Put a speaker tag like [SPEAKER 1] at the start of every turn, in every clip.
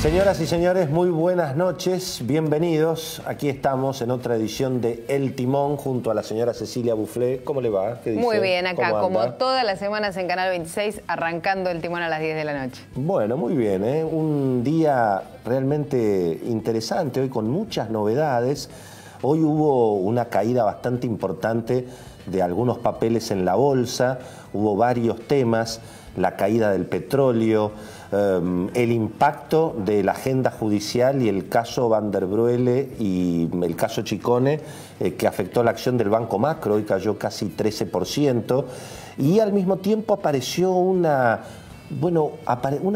[SPEAKER 1] Señoras y señores, muy buenas noches, bienvenidos. Aquí estamos en otra edición de El Timón junto a la señora Cecilia Bouflé. ¿Cómo le va? ¿Qué dice?
[SPEAKER 2] Muy bien, acá como todas las semanas en Canal 26, arrancando El Timón a las 10 de la noche.
[SPEAKER 1] Bueno, muy bien, ¿eh? Un día realmente interesante, hoy con muchas novedades. Hoy hubo una caída bastante importante de algunos papeles en la bolsa, hubo varios temas, la caída del petróleo, el impacto de la agenda judicial y el caso Van der Broele y el caso Chicone, que afectó la acción del Banco Macro, hoy cayó casi 13%, y al mismo tiempo apareció una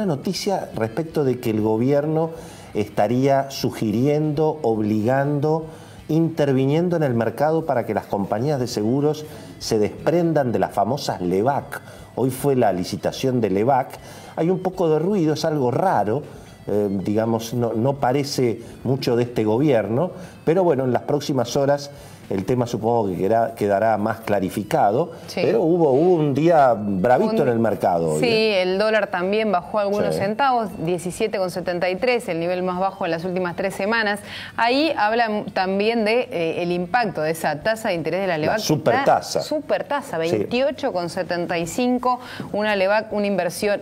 [SPEAKER 1] noticia respecto de que el gobierno estaría sugiriendo, obligando, interviniendo en el mercado para que las compañías de seguros se desprendan de las famosas LEVAC. Hoy fue la licitación de LEVAC. Hay un poco de ruido, es algo raro, digamos, no parece mucho de este gobierno, pero bueno, en las próximas horas el tema supongo que quedará más clarificado, sí. Pero hubo un día bravito en el mercado hoy.
[SPEAKER 2] Sí, el dólar también bajó algunos centavos, 17,73, el nivel más bajo en las últimas 3 semanas. Ahí hablan también de el impacto de esa tasa de interés de la LEVAC.
[SPEAKER 1] Supertasa.
[SPEAKER 2] Supertasa, 28,75, una LEVAC,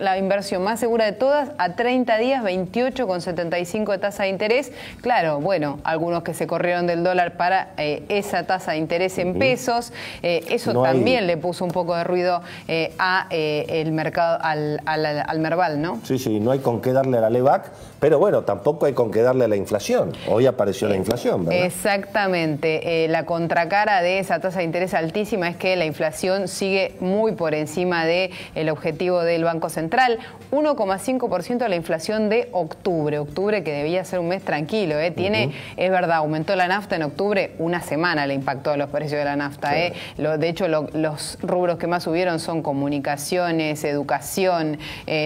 [SPEAKER 2] la inversión más segura de todas, a 30 días, 28,75 de tasa de interés. Claro, bueno, algunos que se corrieron del dólar para esa tasa de interés en pesos, eso también le puso un poco de ruido el mercado, al Merval, ¿no?
[SPEAKER 1] Sí, sí, no hay con qué darle a la LEVAC, pero bueno, tampoco hay con qué darle a la inflación. Hoy apareció la inflación, ¿verdad?
[SPEAKER 2] Exactamente. La contracara de esa tasa de interés altísima es que la inflación sigue muy por encima del objetivo del Banco Central. 1,5% de la inflación de octubre. Octubre que debía ser un mes tranquilo, ¿eh? Es verdad, aumentó la nafta en octubre, una semana le impactó a los precios de la nafta. Sí. De hecho, los rubros que más subieron son comunicaciones, educación,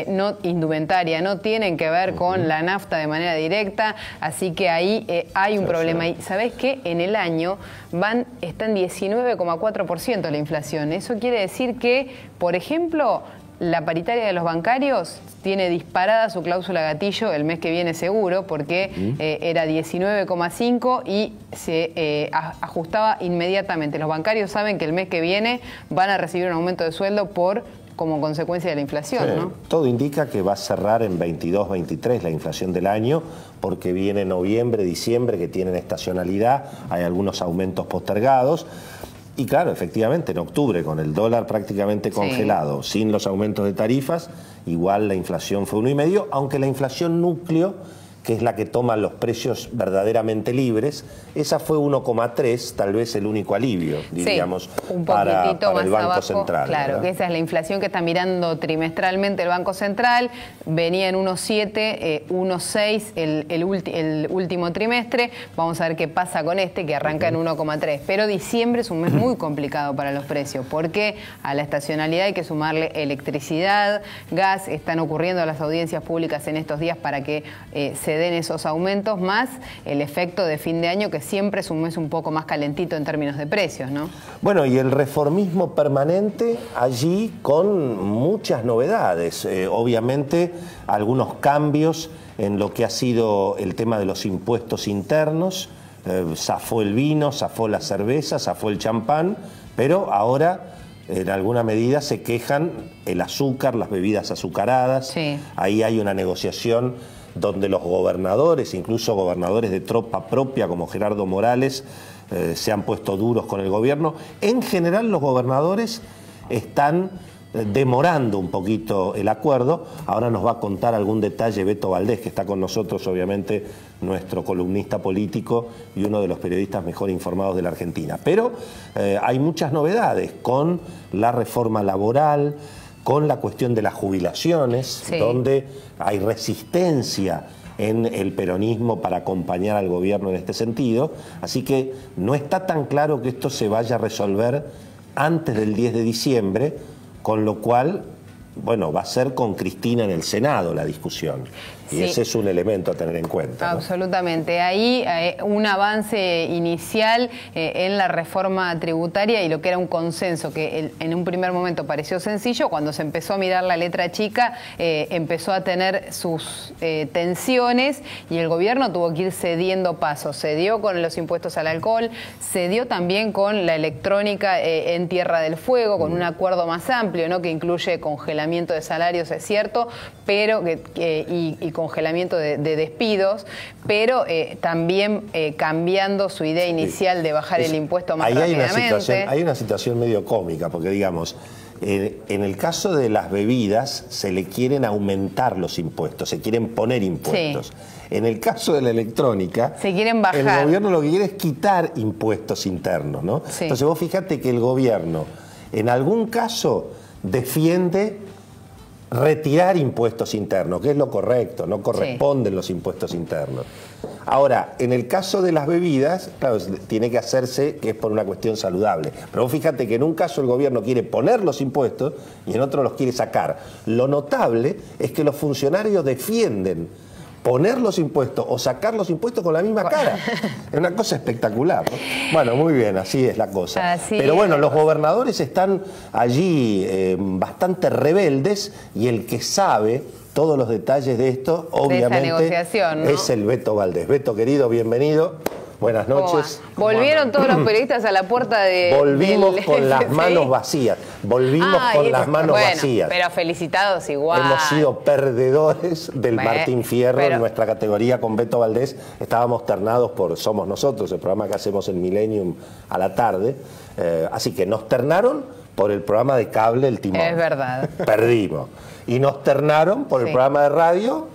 [SPEAKER 2] no indumentaria, no tienen que ver con la nafta de manera directa, así que ahí hay un problema. Y ¿sabés qué? En el año está en 19,4% la inflación. Eso quiere decir que, por ejemplo, la paritaria de los bancarios tiene disparada su cláusula gatillo el mes que viene seguro, porque era 19,5 y se ajustaba inmediatamente. Los bancarios saben que el mes que viene van a recibir un aumento de sueldo como consecuencia de la inflación, sí, ¿no?
[SPEAKER 1] Todo indica que va a cerrar en 22, 23 la inflación del año, porque viene noviembre, diciembre, que tienen estacionalidad, hay algunos aumentos postergados. Y claro, efectivamente, en octubre, con el dólar prácticamente congelado, sí, sin los aumentos de tarifas, igual la inflación fue 1,5, aunque la inflación núcleo, que es la que toma los precios verdaderamente libres, esa fue 1,3, tal vez el único alivio, diríamos,
[SPEAKER 2] sí, un poquitito
[SPEAKER 1] para el Banco
[SPEAKER 2] abajo,
[SPEAKER 1] Central.
[SPEAKER 2] Claro, ¿verdad? Que esa es la inflación que está mirando trimestralmente el Banco Central, venía en 1,7, 1,6 el último trimestre, vamos a ver qué pasa con que arranca en 1,3, pero diciembre es un mes muy complicado para los precios, porque a la estacionalidad hay que sumarle electricidad, gas, están ocurriendo las audiencias públicas en estos días para que se den esos aumentos, más el efecto de fin de año, que siempre es un mes un poco más calentito en términos de precios, ¿no?
[SPEAKER 1] Bueno, y el reformismo permanente allí con muchas novedades. Obviamente, algunos cambios en lo que ha sido el tema de los impuestos internos. Zafó el vino, zafó la cerveza, zafó el champán, pero ahora en alguna medida se quejan el azúcar, las bebidas azucaradas. Sí. Ahí hay una negociación donde los gobernadores, incluso gobernadores de tropa propia como Gerardo Morales, se han puesto duros con el gobierno. En general los gobernadores están demorando un poquito el acuerdo. Ahora nos va a contar algún detalle Beto Valdés, que está con nosotros, obviamente, nuestro columnista político y uno de los periodistas mejor informados de la Argentina. Pero hay muchas novedades con la reforma laboral, con la cuestión de las jubilaciones, sí, donde hay resistencia en el peronismo para acompañar al gobierno en este sentido. Así que no está tan claro que esto se vaya a resolver antes del 10 de diciembre, con lo cual, bueno, va a ser con Cristina en el Senado la discusión. Y ese es un elemento a tener en cuenta, ¿no?
[SPEAKER 2] Absolutamente. Ahí un avance inicial en la reforma tributaria y lo que era un consenso que en un primer momento pareció sencillo, cuando se empezó a mirar la letra chica, empezó a tener sus tensiones y el gobierno tuvo que ir cediendo pasos. Cedió con los impuestos al alcohol, cedió también con la electrónica en Tierra del Fuego, con un acuerdo más amplio, ¿no? Que incluye congelamiento de salarios, es cierto, pero y congelamiento de despidos, pero también cambiando su idea inicial de bajar el impuesto más rápidamente.
[SPEAKER 1] Hay una situación medio cómica, porque digamos, en el caso de las bebidas se le quieren aumentar los impuestos, se quieren poner impuestos. Sí. En el caso de la electrónica,
[SPEAKER 2] se quieren bajar.
[SPEAKER 1] El gobierno lo que quiere es quitar impuestos internos, ¿no? Sí. Entonces vos fíjate que el gobierno en algún caso defiende retirar impuestos internos, que es lo correcto, no corresponden los impuestos internos. Ahora, en el caso de las bebidas, claro, tiene que hacerse que es por una cuestión saludable. Pero vos fíjate que en un caso el gobierno quiere poner los impuestos y en otro los quiere sacar. Lo notable es que los funcionarios defienden poner los impuestos o sacar los impuestos con la misma cara. Es una cosa espectacular, ¿no? Bueno, muy bien, así es la cosa. Pero bueno, los gobernadores están allí bastante rebeldes y el que sabe todos los detalles de esto, obviamente, ¿no? Es el Beto Valdés. Beto, querido, bienvenido. Buenas noches.
[SPEAKER 2] Volvieron todos los periodistas a la puerta de...
[SPEAKER 1] Volvimos con las manos vacías. Volvimos con las manos vacías.
[SPEAKER 2] Pero felicitados igual.
[SPEAKER 1] Hemos sido perdedores del Martín Fierro en nuestra categoría con Beto Valdés. Estábamos ternados por Somos Nosotros, el programa que hacemos en Millennium a la tarde. Así que nos ternaron por el programa de cable El Timón.
[SPEAKER 2] Es verdad.
[SPEAKER 1] Perdimos. Y nos ternaron por el programa de radio.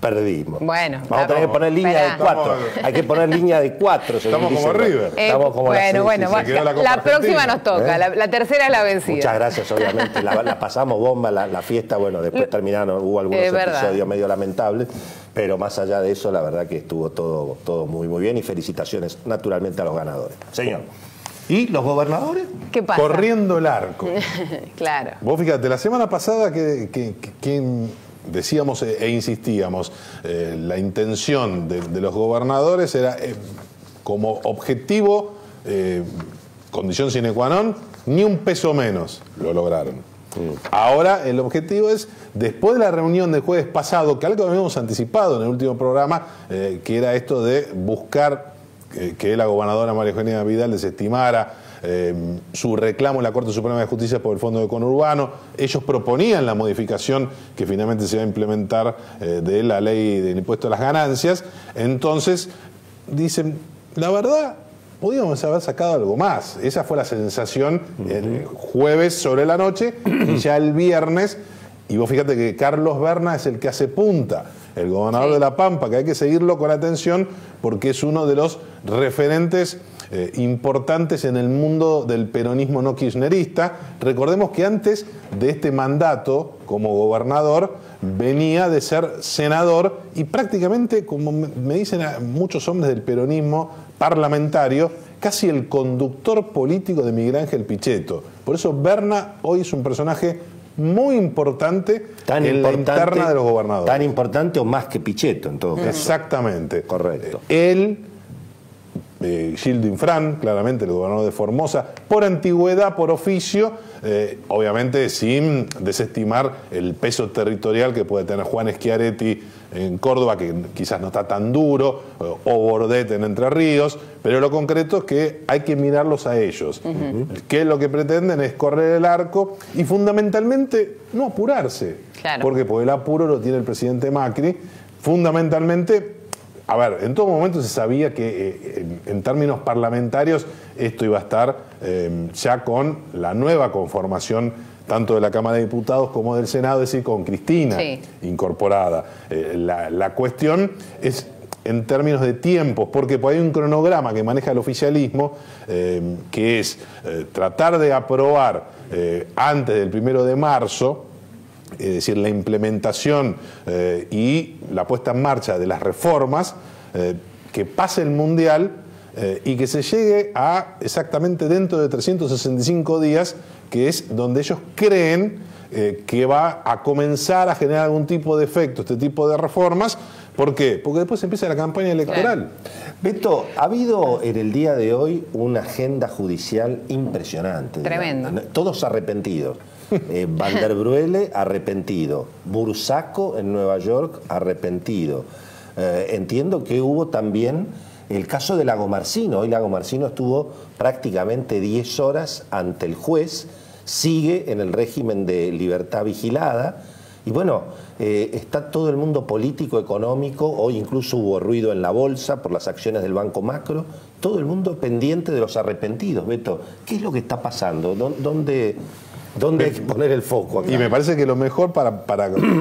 [SPEAKER 1] Perdimos.
[SPEAKER 2] Bueno,
[SPEAKER 1] vamos a tener que poner línea de 4. Hay que poner línea de 4.
[SPEAKER 3] Estamos como River.
[SPEAKER 1] Estamos como
[SPEAKER 2] la próxima nos toca. La tercera es la vencida.
[SPEAKER 1] Muchas gracias, obviamente. La pasamos bomba, la fiesta. Bueno, después terminaron, hubo algunos episodios medio lamentables. Pero más allá de eso, la verdad que estuvo todo muy, muy bien. Y felicitaciones, naturalmente, a los ganadores. Señor. ¿Y los gobernadores?
[SPEAKER 2] ¿Qué pasa?
[SPEAKER 3] Corriendo el arco.
[SPEAKER 2] Claro.
[SPEAKER 3] Vos fíjate, la semana pasada que decíamos e insistíamos, la intención de los gobernadores era como objetivo, condición sine qua non, ni un peso menos lo lograron. Ahora el objetivo es, después de la reunión del jueves pasado, que algo habíamos anticipado en el último programa, que era esto de buscar que la gobernadora María Eugenia Vidal desestimara su reclamo en la Corte Suprema de Justicia por el Fondo de Conurbano. Ellos proponían la modificación que finalmente se va a implementar de la ley del impuesto a las ganancias. Entonces, dicen, la verdad, podíamos haber sacado algo más. Esa fue la sensación el jueves sobre la noche y ya el viernes. Y vos fíjate que Carlos Berna es el que hace punta, el gobernador de La Pampa, que hay que seguirlo con atención porque es uno de los referentes importantes en el mundo del peronismo no kirchnerista. Recordemos que antes de este mandato como gobernador venía de ser senador y prácticamente, como me dicen muchos hombres del peronismo parlamentario, casi el conductor político de Miguel Ángel Pichetto. Por eso Berna hoy es un personaje muy importante en la interna de los gobernadores.
[SPEAKER 1] Tan importante o más que Pichetto, en todo caso.
[SPEAKER 3] Exactamente.
[SPEAKER 1] Correcto.
[SPEAKER 3] Él, Gildo Infran, claramente el gobernador de Formosa, por antigüedad, por oficio, obviamente sin desestimar el peso territorial que puede tener Juan Schiaretti en Córdoba, que quizás no está tan duro, o Bordet en Entre Ríos, pero lo concreto es que hay que mirarlos a ellos, que lo que pretenden es correr el arco y fundamentalmente no apurarse, porque el apuro lo tiene el presidente Macri, fundamentalmente. A ver, en todo momento se sabía que en términos parlamentarios esto iba a estar ya con la nueva conformación tanto de la Cámara de Diputados como del Senado, es decir, con Cristina incorporada. La cuestión es en términos de tiempos, porque hay un cronograma que maneja el oficialismo, que es tratar de aprobar antes del 1 de marzo, es decir, la implementación y la puesta en marcha de las reformas, que pase el Mundial y que se llegue a exactamente dentro de 365 días que es donde ellos creen que va a comenzar a generar algún tipo de efecto este tipo de reformas. ¿Por qué? Porque después empieza la campaña electoral.
[SPEAKER 1] Beto, ha habido en el día de hoy una agenda judicial impresionante.
[SPEAKER 2] Tremendo.
[SPEAKER 1] Todos arrepentidos. Van der Bruele arrepentido. Bursaco en Nueva York arrepentido. Entiendo que hubo también el caso de Lagomarsino. Hoy Lagomarsino estuvo prácticamente 10 horas ante el juez, sigue en el régimen de libertad vigilada. Y bueno, está todo el mundo político, económico, hoy incluso hubo ruido en la bolsa por las acciones del Banco Macro, todo el mundo pendiente de los arrepentidos. Beto, ¿qué es lo que está pasando? ¿Dónde hay que poner el foco acá?
[SPEAKER 3] Y me parece que lo mejor para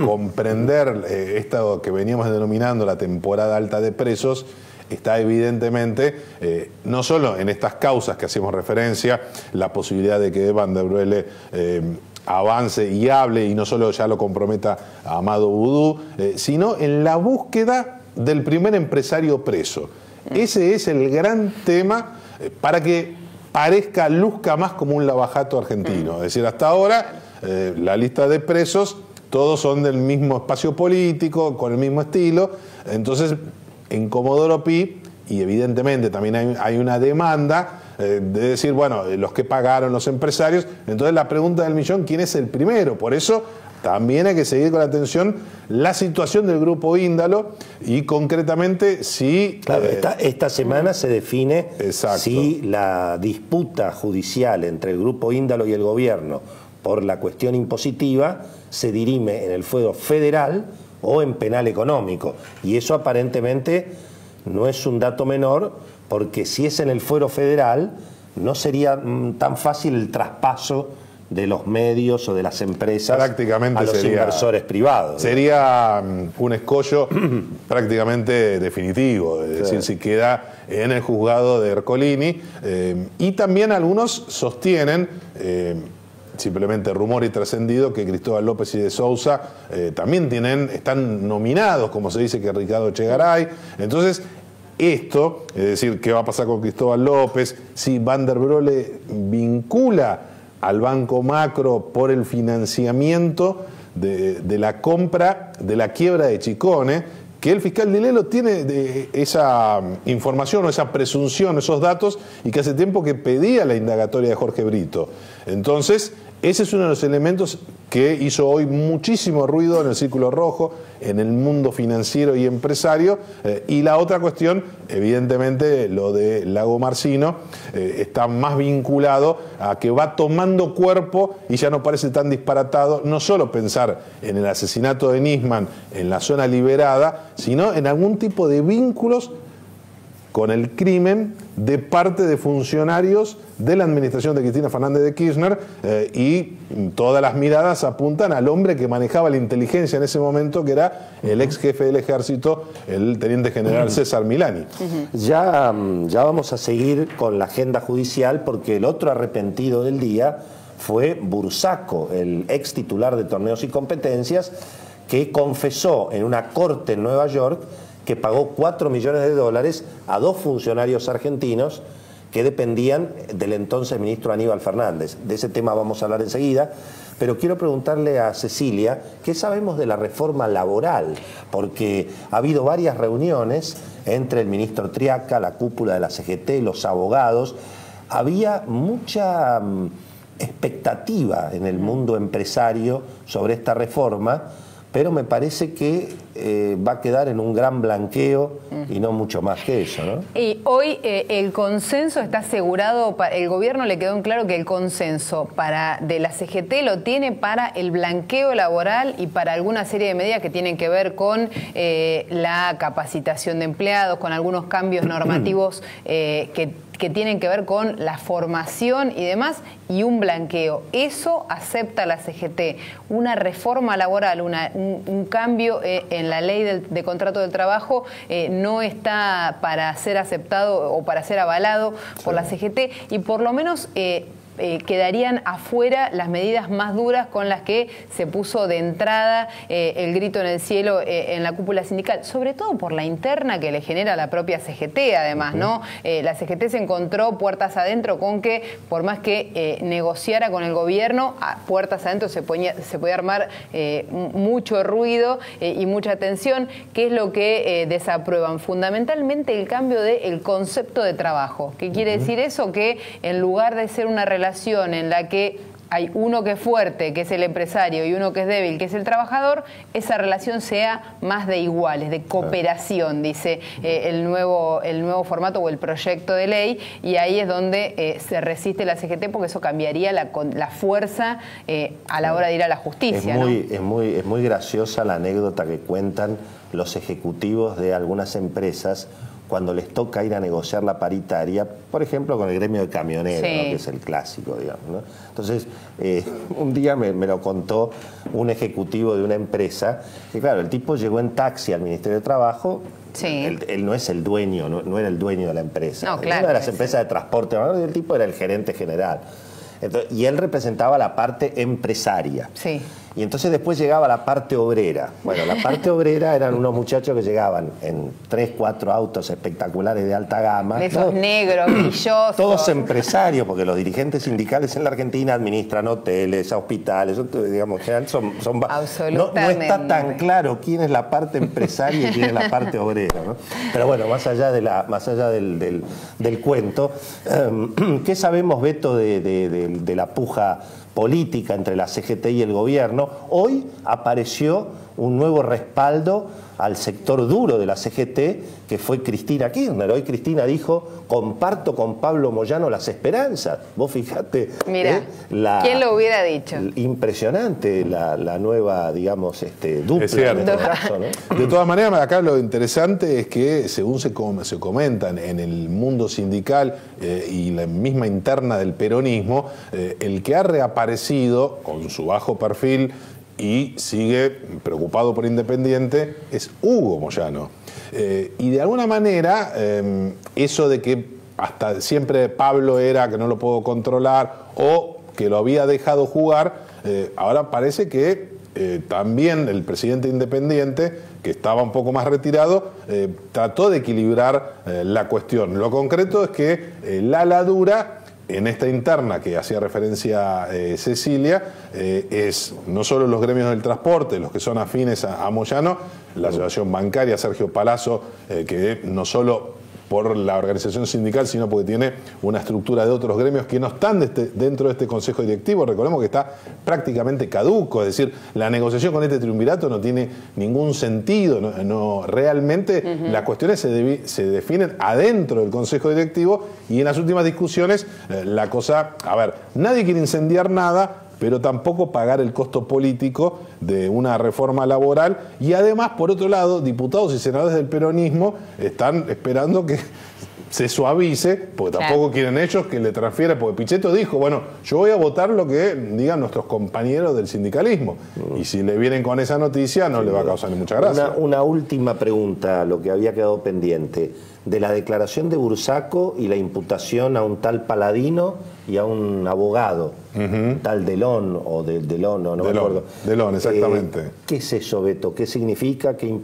[SPEAKER 3] comprender esto que veníamos denominando la temporada alta de presos está evidentemente no solo en estas causas que hacemos referencia, la posibilidad de que Van der Bruele avance y hable y no solo ya lo comprometa a Amado Vudú, sino en la búsqueda del primer empresario preso. Ese es el gran tema para que luzca más como un lavajato argentino. Es decir, hasta ahora la lista de presos todos son del mismo espacio político, con el mismo estilo. Entonces, en Comodoro Pi, y evidentemente también hay una demanda de decir, bueno, los que pagaron los empresarios. Entonces la pregunta del millón, ¿quién es el primero? Por eso también hay que seguir con atención la situación del Grupo Índalo y concretamente si...
[SPEAKER 1] Claro, esta semana se define
[SPEAKER 3] exacto.
[SPEAKER 1] Si la disputa judicial entre el Grupo Índalo y el gobierno por la cuestión impositiva se dirime en el fuero federal o en penal económico. Y eso aparentemente no es un dato menor, porque si es en el fuero federal, no sería tan fácil el traspaso de los medios o de las empresas
[SPEAKER 3] prácticamente
[SPEAKER 1] a los inversores privados.
[SPEAKER 3] Sería un escollo prácticamente definitivo, es decir, si queda en el juzgado de Ercolini. Y también algunos sostienen, simplemente rumor y trascendido, que Cristóbal López y de Sousa también están nominados, como se dice que Ricardo Echegaray. Entonces, esto, es decir, ¿qué va a pasar con Cristóbal López? Si Van der Bruele vincula al Banco Macro por el financiamiento de la compra de la quiebra de Chicone, que el fiscal Dilelo tiene esa información o esa presunción, esos datos, y que hace tiempo que pedía la indagatoria de Jorge Brito. Entonces, ese es uno de los elementos que hizo hoy muchísimo ruido en el Círculo Rojo, en el mundo financiero y empresario. Y la otra cuestión, evidentemente, lo de Lagomarsino, está más vinculado a que va tomando cuerpo y ya no parece tan disparatado, no solo pensar en el asesinato de Nisman en la zona liberada, sino en algún tipo de vínculos con el crimen de parte de funcionarios de la administración de Cristina Fernández de Kirchner, y todas las miradas apuntan al hombre que manejaba la inteligencia en ese momento, que era el ex jefe del ejército, el teniente general César Milani.
[SPEAKER 1] Ya vamos a seguir con la agenda judicial, porque el otro arrepentido del día fue Bursaco, el ex titular de Torneos y Competencias, que confesó en una corte en Nueva York que pagó $4 millones a 2 funcionarios argentinos que dependían del entonces ministro Aníbal Fernández. De ese tema vamos a hablar enseguida, pero quiero preguntarle a Cecilia, ¿qué sabemos de la reforma laboral? Porque ha habido varias reuniones entre el ministro Triaca, la cúpula de la CGT, los abogados. Había mucha expectativa en el mundo empresario sobre esta reforma, pero me parece que va a quedar en un gran blanqueo y no mucho más que eso, ¿no?
[SPEAKER 2] Y hoy el consenso está asegurado, el gobierno le quedó en claro que el consenso de la CGT lo tiene para el blanqueo laboral y para alguna serie de medidas que tienen que ver con la capacitación de empleados, con algunos cambios normativos que tienen que ver con la formación y demás, y un blanqueo. Eso acepta la CGT. Una reforma laboral, un cambio en la ley de contrato del trabajo no está para ser aceptado o para ser avalado por la CGT, y por lo menos quedarían afuera las medidas más duras con las que se puso de entrada el grito en el cielo en la cúpula sindical, sobre todo por la interna que le genera la propia CGT, además, ¿no? La CGT se encontró puertas adentro con que, por más que negociara con el gobierno, a puertas adentro se podía armar mucho ruido y mucha tensión. ¿Qué es lo que desaprueban? Fundamentalmente el cambio del concepto de trabajo. ¿Qué quiere decir eso? Que en lugar de ser una relación en la que hay uno que es fuerte, que es el empresario, y uno que es débil, que es el trabajador, esa relación sea más de iguales, de cooperación, dice el nuevo formato o el proyecto de ley, y ahí es donde se resiste la CGT, porque eso cambiaría la fuerza a la hora de ir a la justicia.
[SPEAKER 1] Es muy graciosa la anécdota que cuentan los ejecutivos de algunas empresas cuando les toca ir a negociar la paritaria, por ejemplo, con el gremio de camioneros,
[SPEAKER 2] sí,
[SPEAKER 1] ¿no? Que es el clásico, digamos, ¿no? Entonces, un día me lo contó un ejecutivo de una empresa, que claro, el tipo llegó en taxi al Ministerio de Trabajo.
[SPEAKER 2] Sí.
[SPEAKER 1] Él no es el dueño, no era el dueño de la empresa.
[SPEAKER 2] No, claro,
[SPEAKER 1] era una de las empresas de transporte, y el tipo era el gerente general. Entonces, y él representaba la parte empresaria.
[SPEAKER 2] Sí.
[SPEAKER 1] Y entonces después llegaba la parte obrera. Bueno, la parte obrera eran unos muchachos que llegaban en 3, 4 autos espectaculares de alta gama.
[SPEAKER 2] De esos negros, brillosos.
[SPEAKER 1] Todos empresarios, porque los dirigentes sindicales en la Argentina administran hoteles, hospitales, digamos, son
[SPEAKER 2] absolutamente.
[SPEAKER 1] No está tan claro quién es la parte empresaria y quién es la parte obrera, ¿no? Pero bueno, más allá del cuento, ¿qué sabemos, Beto, de la puja política entre la CGT y el gobierno? Hoy apareció un nuevo respaldo al sector duro de la CGT, que fue Cristina Kirchner. Hoy Cristina dijo: comparto con Pablo Moyano las esperanzas. Vos fijate.
[SPEAKER 2] Mira, ¿quién lo hubiera dicho?
[SPEAKER 1] Impresionante la nueva, digamos, dupla.
[SPEAKER 3] Es cierto.
[SPEAKER 1] En este caso, ¿no?
[SPEAKER 3] De todas maneras, acá lo interesante es que, según se comentan en el mundo sindical y la misma interna del peronismo, el que ha reaparecido con su bajo perfil y sigue preocupado por Independiente es Hugo Moyano. Y de alguna manera, eso de que hasta siempre Pablo era que no lo puedo controlar o que lo había dejado jugar, ahora parece que también el presidente Independiente, que estaba un poco más retirado, trató de equilibrar la cuestión. Lo concreto es que la ala dura en esta interna que hacía referencia Cecilia, es no solo los gremios del transporte, los que son afines a Moyano, la asociación bancaria, Sergio Palazzo, que no solo por la organización sindical, sino porque tiene una estructura de otros gremios que no están dentro de este consejo directivo. Recordemos que está prácticamente caduco, es decir, la negociación con este triunvirato no tiene ningún sentido. Realmente las cuestiones se definen adentro del consejo directivo, y en las últimas discusiones la cosa, a ver, nadie quiere incendiar nada, pero tampoco pagar el costo político de una reforma laboral. Y además, por otro lado, diputados y senadores del peronismo están esperando que se suavice, porque tampoco quieren ellos que le transfiera, porque Pichetto dijo, bueno, yo voy a votar lo que digan nuestros compañeros del sindicalismo. Y si le vienen con esa noticia, no le va a causar ni mucha gracia.
[SPEAKER 1] Una última pregunta, lo que había quedado pendiente, de la declaración de Bursaco y la imputación a un tal Paladino y a un abogado, tal Delón o Delón, no me acuerdo.
[SPEAKER 3] Delón, exactamente.
[SPEAKER 1] ¿Qué es eso, Beto? ¿Qué significa? ¿Qué,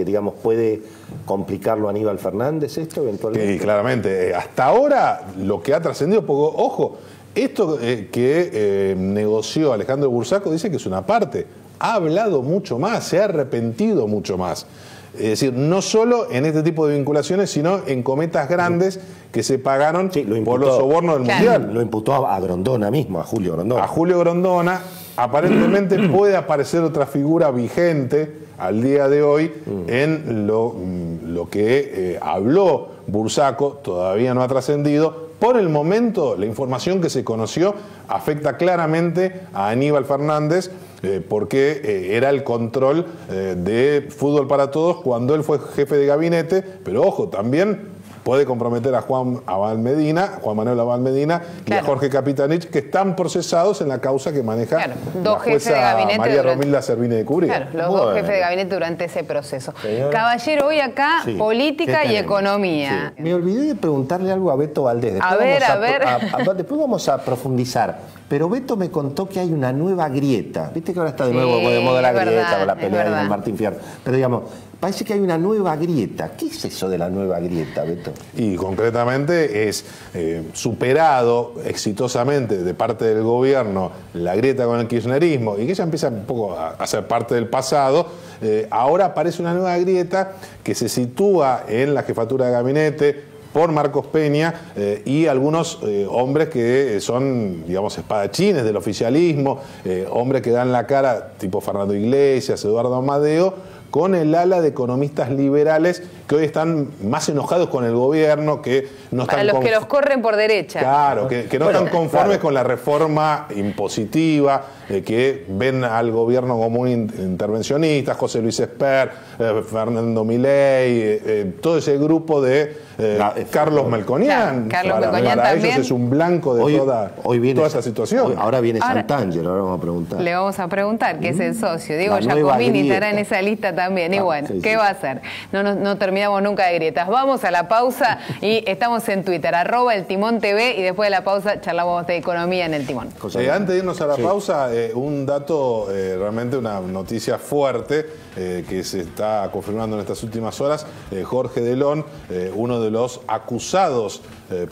[SPEAKER 1] digamos, puede complicarlo Aníbal Fernández esto eventualmente?
[SPEAKER 3] Sí, claramente. Hasta ahora lo que ha trascendido, poco, ojo, esto que negoció Alejandro Bursaco dice que es una parte. Ha hablado mucho más, se ha arrepentido mucho más. Es decir, no solo en este tipo de vinculaciones, sino en cometas grandes que se pagaron por los sobornos del Mundial.
[SPEAKER 1] Lo imputó a Grondona mismo, a Julio Grondona.
[SPEAKER 3] A Julio Grondona. Aparentemente puede aparecer otra figura vigente al día de hoy en lo que habló Bursaco. Todavía no ha trascendido. Por el momento, la información que se conoció afecta claramente a Aníbal Fernández, porque era el control de Fútbol para Todos cuando él fue jefe de gabinete, pero ojo, también puede comprometer a Juan Manuel Abal Medina y a Jorge Capitanich, que están procesados en la causa que maneja la jueza María Romilda Servini de Cubría.
[SPEAKER 2] Los dos jefes de gabinete durante ese proceso. Caballero, hoy acá, política y economía.
[SPEAKER 1] Me olvidé de preguntarle algo a Beto Valdés. Después vamos a profundizar. Pero Beto me contó que hay una nueva grieta. Viste que ahora está de nuevo de moda la grieta, con la pelea de Martín Fierro. Pero digamos, parece que hay una nueva grieta. ¿Qué es eso de la nueva grieta, Beto?
[SPEAKER 3] Y concretamente es superado exitosamente de parte del gobierno la grieta con el kirchnerismo y que ya empieza un poco a ser parte del pasado. Ahora aparece una nueva grieta que se sitúa en la jefatura de gabinete por Marcos Peña y algunos hombres que son, digamos, espadachines del oficialismo, hombres que dan la cara, tipo Fernando Iglesias, Eduardo Amadeo, con el ala de economistas liberales que hoy están más enojados con el gobierno, que no están...
[SPEAKER 2] Para los que los corren por derecha.
[SPEAKER 3] Claro, que no están conformes con la reforma impositiva, que ven al gobierno como un intervencionista, José Luis Esper, Fernando Milei, todo ese grupo de Carlos Melconian.
[SPEAKER 2] Carlos Melconian
[SPEAKER 3] para
[SPEAKER 2] también.
[SPEAKER 3] ellos es un blanco de toda esa situación.
[SPEAKER 1] Ahora viene Santangelo, ahora vamos a preguntar.
[SPEAKER 2] Le vamos a preguntar, que es el socio. Diego Giacomini estará en esa lista también. Y bueno, ¿qué va a hacer? No terminamos nunca de grietas. Vamos a la pausa y estamos en Twitter, @eltimón.tv, y después de la pausa charlamos de economía en el Timón.
[SPEAKER 3] Antes de irnos a la pausa, un dato, realmente una noticia fuerte que se está confirmando en estas últimas horas. Jorge Delón, uno de los acusados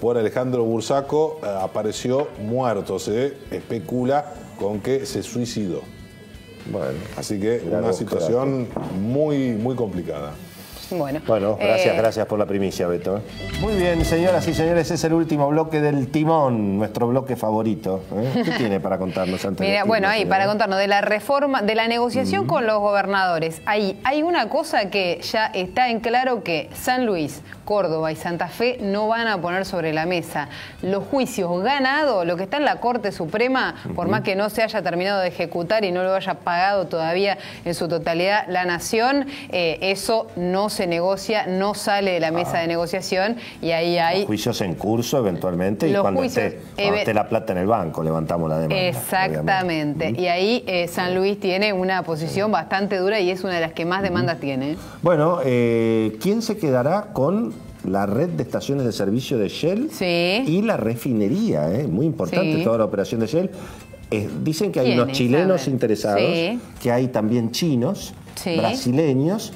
[SPEAKER 3] por Alejandro Bursaco, apareció muerto. Se especula con que se suicidó.
[SPEAKER 1] Bueno,
[SPEAKER 3] así que una situación muy, muy complicada.
[SPEAKER 2] Bueno,
[SPEAKER 1] gracias por la primicia, Beto. Muy bien, señoras y señores, es el último bloque del Timón, nuestro bloque favorito. ¿Qué tiene para contarnos antes?
[SPEAKER 2] Mira, para contarnos de la reforma, de la negociación con los gobernadores. Hay una cosa que ya está en claro, que San Luis, Córdoba y Santa Fe no van a poner sobre la mesa los juicios ganados, lo que está en la Corte Suprema, por más que no se haya terminado de ejecutar y no lo haya pagado todavía en su totalidad la Nación, eso no se negocia, no sale de la mesa de negociación, y ahí hay...
[SPEAKER 1] Los juicios en curso eventualmente, y cuando esté la plata en el banco levantamos la demanda.
[SPEAKER 2] Exactamente, y ahí San Luis tiene una posición bastante dura y es una de las que más demandas tiene.
[SPEAKER 1] Bueno, ¿quién se quedará con la red de estaciones de servicio de Shell y la refinería? Muy importante toda la operación de Shell. Dicen que hay unos chilenos interesados, que hay también chinos, brasileños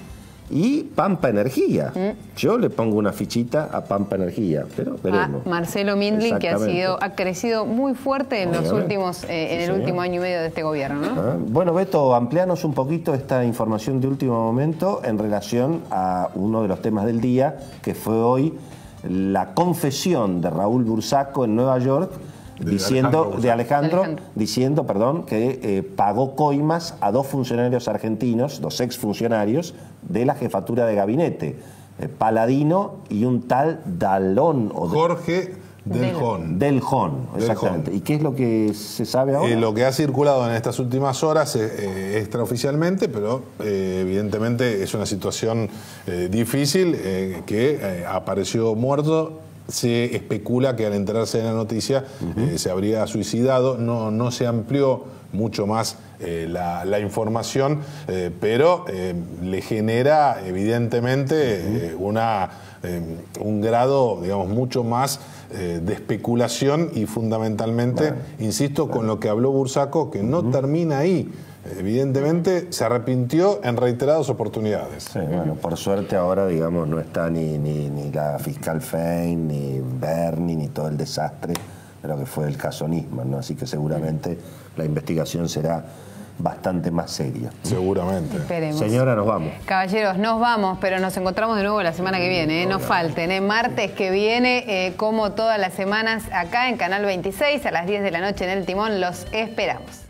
[SPEAKER 1] y Pampa Energía. Yo le pongo una fichita a Pampa Energía, pero veremos.
[SPEAKER 2] Marcelo Mindlin, que ha crecido muy fuerte en los últimos, en el último año y medio de este gobierno, ¿no?
[SPEAKER 1] Bueno, Beto, amplianos un poquito esta información de último momento en relación a uno de los temas del día, que fue hoy la confesión de Raúl Bursaco en Nueva York, diciendo que pagó coimas a dos funcionarios argentinos, dos exfuncionarios de la jefatura de gabinete, Paladino y un tal Dalón.
[SPEAKER 3] Jorge Deljón.
[SPEAKER 1] Exactamente. ¿Y qué es lo que se sabe ahora?
[SPEAKER 3] Lo que ha circulado en estas últimas horas extraoficialmente, pero evidentemente es una situación difícil, que apareció muerto. Se especula que al enterarse de la noticia se habría suicidado. No se amplió mucho más la información, pero le genera evidentemente un grado, digamos, mucho más de especulación, y fundamentalmente, insisto, con lo que habló Bursaco, que no termina ahí. Evidentemente se arrepintió en reiteradas oportunidades.
[SPEAKER 1] Sí, bueno, por suerte ahora, digamos, no está ni la fiscal Fein, ni Berni, ni todo el desastre de lo que fue el caso Nisman, ¿no? Así que seguramente la investigación será bastante más seria.
[SPEAKER 3] Seguramente.
[SPEAKER 2] Esperemos.
[SPEAKER 1] Señora, nos vamos.
[SPEAKER 2] Caballeros, nos vamos, pero nos encontramos de nuevo la semana que viene, no falten, martes que viene, como todas las semanas, acá en Canal 26, a las 10 de la noche en El Timón, los esperamos.